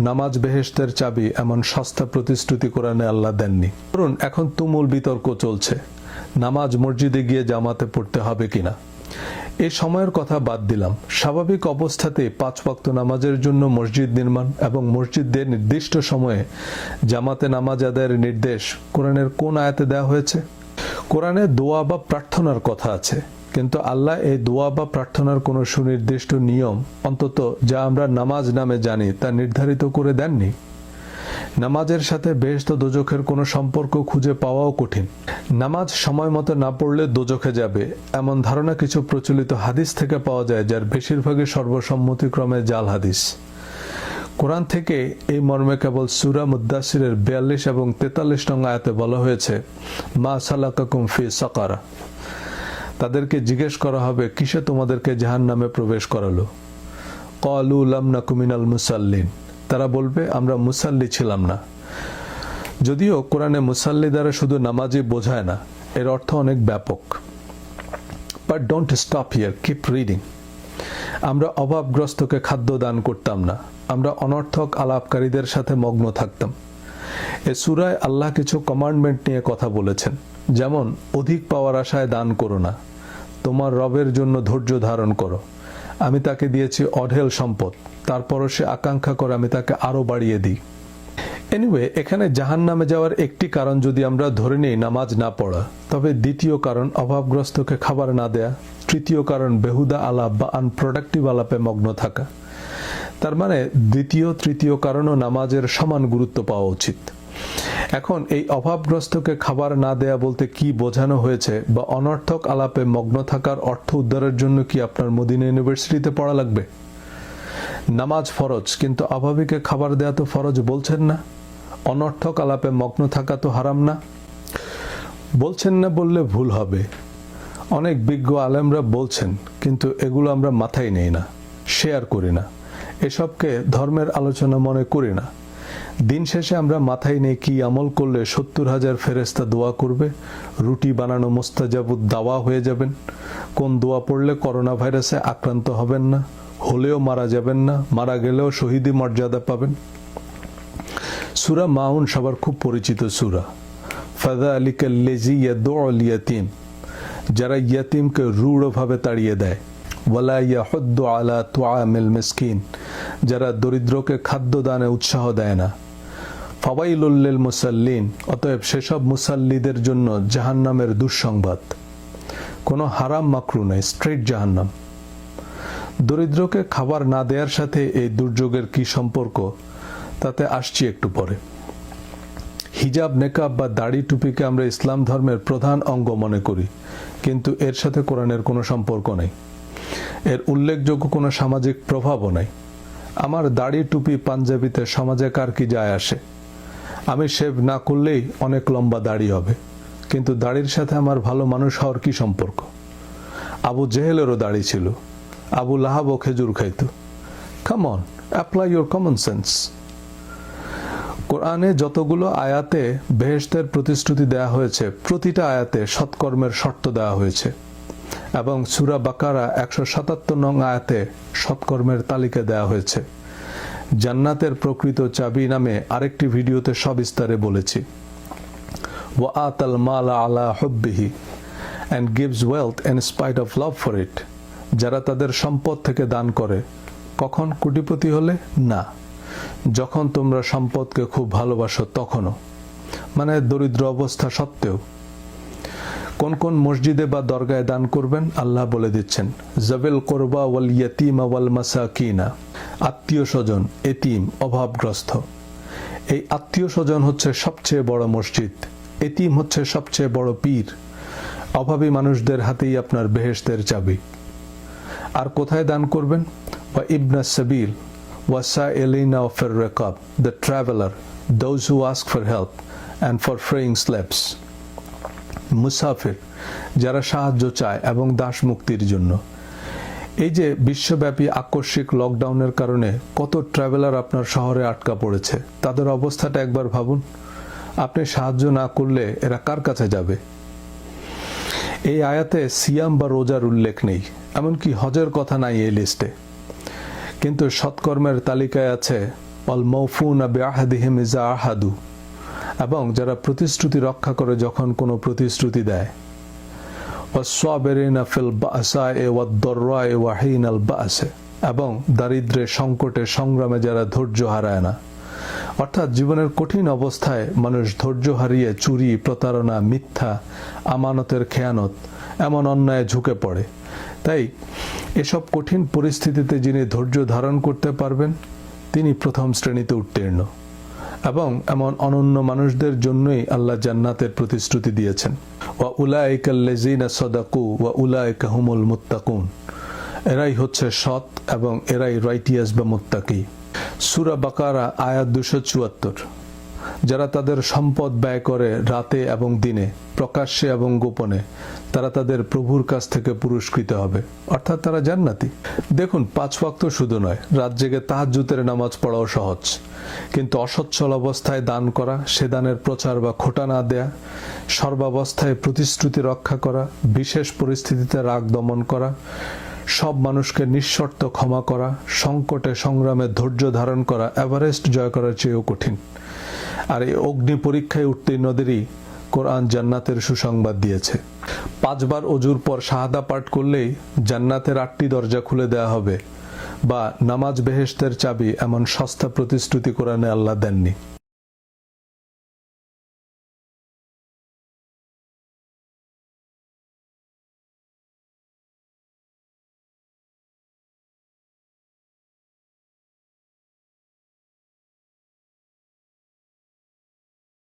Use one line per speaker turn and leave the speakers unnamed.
নামাজ বেহেশতের চাবি এমন সস্তা প্রতিশ্রুতি কোরআনে আল্লাহ দেননি। ধরুন এখন তুমুল বিতর্ক চলছে, নামাজ মসজিদে গিয়ে জামাতে পড়তে হবে কিনা। এই সময়ের কথা বাদ দিলাম, স্বাভাবিক অবস্থাতে 5 ওয়াক্ত নামাজের জন্য মসজিদ নির্মাণ এবং মসজিদদের নির্দিষ্ট সময়ে জামাতে নামাজ আদায়ের নির্দেশ কোরআনের কোন আয়াতে দেওয়া হয়েছে? কোরআনে দোয়া বা প্রার্থনার কথা আছে, কিন্তু আল্লাহ এই দোয়া বা প্রার্থনার কোনো সুনির্দিষ্ট নিয়ম, অন্তত যা আমরা নামাজ নামে জানি, তা নির্ধারিত করে দেননি। নামাজের সাথে বেহেশত দোজখের কোনো সম্পর্ক খুঁজে পাওয়াও কঠিন। নামাজ সময় মতো না পড়লে দোজখে যাবে এমন ধারণা কিছু প্রচলিত হাদিস থেকে পাওয়া যায়, যার বেশিরভাগই সর্বসম্মতিক্রমে জাল হাদিস। কোরআন থেকে এই মর্মে কেবল সূরা মুদ্দাসিরের 42 এবং 43 নং আয়াতে বলা হয়েছে, মা সালাকাকুম ফি সাকারা। তাদেরকে জিজ্ঞেস করা হবে, কিসে তোমাদেরকে জাহান্নামে প্রবেশ করালো? ক্বালু লাম নাকু মিনাল মুসাল্লিন। তারা বলবে, আমরা মুসাল্লি ছিলাম না। যদিও কোরআনে মুসাল্লি দ্বারা শুধু নামাজই বোঝায় না, এর অর্থ অনেক ব্যাপক। But don't stop here, keep reading. আমরা অভাবগ্রস্তকে খাদ্য দান করতাম না, আমরা অনর্থক আলাপকারীদের সাথে মগ্ন থাকতাম। এ সূরায় আল্লাহ কিছু কমান্ডমেন্ট নিয়ে কথা বলেছেন, যেমন অধিক পাওয়ার আশায় দান করো না, তোমার রবের জন্য ধৈর্য ধারণ করো, আমি তাকে দিয়েছি অঢেল সম্পদ, তারপরও সে আকাঙ্ক্ষা করে আমি তাকে আরো বাড়িয়ে দিই। এনিওয়ে, এখানে জাহান্নামে যাওয়ার একটি কারণ যদি আমরা ধরে নিই নামাজ না পড়া, তবে দ্বিতীয় কারণ অভাবগ্রস্তকে খাবার না দেয়া, তৃতীয় কারণ বেহুদা আলাপ বা আনপ্রোডাক্টিভ আলাপে মগ্ন থাকা। তার মানে দ্বিতীয় তৃতীয় কারণও নামাজের সমান গুরুত্ব পাওয়া উচিত। এখন এই অভাবগ্রস্তকে খাবার না দেয়া বলতে কি বোঝানো হয়েছে, বা অনর্থক আলাপে মগ্ন থাকার অর্থ উদ্ধারের জন্য কি আপনার মদিনা ইউনিভার্সিটিতে পড়া লাগবে? নামাজ ফরজ, কিন্তু অভাবীকে খাবার দেয়া তো ফরজ বলছেন না। অনর্থক আলাপে মগ্ন থাকা তো হারাম না। বলছেন না বললে ভুল হবে, অনেক বিজ্ঞ আলেমরা বলছেন, কিন্তু এগুলো আমরা মাথায় নেই না, শেয়ার করি না, এসবকে ধর্মের আলোচনা মনে করি না। দিন শেষে আমরা মাথায় নেই কি আমল করলে 70,000 ফেরেশতা দোয়া করবে, রুটি বানানো মুস্তাজাবুদ দাওয়া হয়ে যাবেন, কোন দোয়া পড়লে করোনা ভাইরাসে আক্রান্ত হবেন না, হলেও মারা যাবেন না, মারা গেলেও শহীদি মর্যাদা পাবেন। সূরা মাউন সবার খুব পরিচিত সূরা। ফাযালিকাল্লাযী ইয়াদউল ইয়াতীম, যারা ইয়াতীমকে রূঢ়ভাবে তাড়িয়ে দেয়। ওয়ালা ইয়াহুদ্দু আলা তুআমিল মিসকিন, যারা দরিদ্রকে খাদ্য দানে উৎসাহ দেয় না। ফাওয়াইলুল লিল মুসাল্লিন, অতএব সেসব মুসাল্লিদের জন্য জাহান্নামের দুঃসংবাদ। কোনো হারাম মাকরু নাই, স্ট্রেট জাহান্নাম। দরিদ্রকে খাবার না দেওয়ার সাথে এই দুর্যোগের কি সম্পর্ক, তাতে আসছি একটু পরে। হিজাব, নেকাব বা দাড়ি টুপিকে আমরা ইসলাম ধর্মের প্রধান অঙ্গ মনে করি, কিন্তু এর সাথে কোরআনের কোনো সম্পর্ক নেই। এর উল্লেখযোগ্য কোনো সামাজিক প্রভাবও নাই। আমার দাড়ি টুপি পাঞ্জাবিতে সমাজে কার কি যায় আসে? আমি শেভ না করলেই অনেক লম্বা দাড়ি হবে, কিন্তু দাড়ির সাথে আমার ভালো মানুষ হওয়ার কি সম্পর্ক? আবু জেহেলেরও দাড়ি ছিল, আবু লাহাবও খেজুর খাইত। Come on, apply your common sense. কোরআনে যতগুলো আয়াতে বেহেশতের প্রতিশ্রুতি দেয়া হয়েছে, প্রতিটা আয়াতে সৎকর্মের শর্ত দেওয়া হয়েছে, এবং সূরা বাকারা 177 নং আয়াতে সৎকর্মের তালিকা দেওয়া হয়েছে। জান্নাতের প্রকৃত চাবি নামে আরেকটি ভিডিওতে সবিস্তারে বলেছি। ওয়া আতাল মালা আলা হুব্বিহি and gives wealth in spite of love for it, যারা তাদের সম্পদ থেকে দান করে। কখন? কোটিপতি হলে না, যখন তোমরা সম্পদকে খুব ভালোবাসো তখনও, মানে দরিদ্র অবস্থা সত্ত্বেও। কোন কোন মসজিদে বা দরগায় দান করবেন আল্লাহ বলে দিচ্ছেন। জাবিল কুরবা ওয়াল ইয়াতীমা ওয়াল মাসাকিনা, আত্মীয় স্বজন, এতিম, অভাবগ্রস্ত। এই আত্মীয় স্বজন হচ্ছে সবচেয়ে বড় মসজিদ, এতিম হচ্ছে সবচেয়ে বড় পীর। অভাবী মানুষদের হাতেই আপনার বেহেশতের চাবি। আর কোথায় দান করবেন? ওয়া ইবনা সাবিল ওয়া সাইলিনা ফির রিকাব, the traveller, those who ask for help and for freeing slaves. মুসাফির, যারা সাহায্য চায় এবং দাস মুক্তির জন্য। এই যে বিশ্বব্যাপী আকস্মিক লকডাউনের কারণে কত ট্রাভেলার আপনার শহরে আটকা পড়েছে, তাদের অবস্থাটা একবার ভাবুন। আপনি সাহায্য না করলে এরা কার কাছে যাবে? এই আয়াতে সিয়াম বা রোজার উল্লেখ নেই, এমনকি হজের কথা নাই এই লিস্টে, কিন্তু সৎকর্মের তালিকায় আছে অল মৌফুনা বিআহদিহিম ইযা আহাদু, এবং যারা প্রতিশ্রুতি রক্ষা করে যখন কোনো প্রতিশ্রুতি দেয়। ওয়াস-সাবিরিনা ফিল বাসায়ে ওয়াদ-দাররায়ে ওয়া হিনাল বাসে, এবং দারিদ্র্যে, সংকটে, সংগ্রামে যারা ধৈর্য হারায় না। অর্থাৎ জীবনের কঠিন অবস্থায় মানুষ ধৈর্য হারিয়ে চুরি, প্রতারণা, মিথ্যা, আমানতের খেয়ানত, এমন অন্যায় ঝুঁকে পড়ে। তাই এসব কঠিন পরিস্থিতিতে যিনি ধৈর্য ধারণ করতে পারবেন তিনি প্রথম শ্রেণীতে উত্তীর্ণ। এবং এমন অনন্য মানুষদের জন্যই আল্লাহ জান্নাতের প্রতিশ্রুতি দিয়েছেন। ওয়া উলাইকাল্লাযীনা সাদাকু ওয়া উলাইকা হুমুল মুত্তাকুন, এরাই হচ্ছে সৎ এবং এরাই রাইটিয়াস বা মুত্তাকি। সূরা বাকারা আয়াত 274। যারা তাদের সম্পদ ব্যয় করে রাতে এবং দিনে, প্রকাশ্যে এবং গোপনে, তারা তাদের প্রভুর কাছ থেকে পুরস্কৃত হবে, অর্থাৎ তারা জান্নাতি। দেখুন, 5 ওয়াক্ত শুধু নয়, রাত জেগে তাহাজ্জুদের নামাজ পড়াও সহজ, কিন্তু অসচ্ছল অবস্থায় দান করা, সে দানের প্রচার বা খোটা না দেয়া, সর্বাবস্থায় প্রতিশ্রুতি রক্ষা করা, বিশেষ পরিস্থিতিতে রাগ দমন করা, সব মানুষকে নিঃশর্ত ক্ষমা করা, সংকটে সংগ্রামে ধৈর্য ধারণ করা এভারেস্ট জয় করার চেয়েও কঠিন। আর এই অগ্নি পরীক্ষায় উত্তীর্ণদেরই কোরআন জান্নাতের সুসংবাদ দিয়েছে। 5 বার অজুর পর শাহাদা পাঠ করলেই জান্নাতের 8টি দরজা খুলে দেয়া হবে, বা নামাজ বেহেশতের চাবি, এমন সস্তা প্রতিশ্রুতি কোরআনে আল্লাহ দেননি।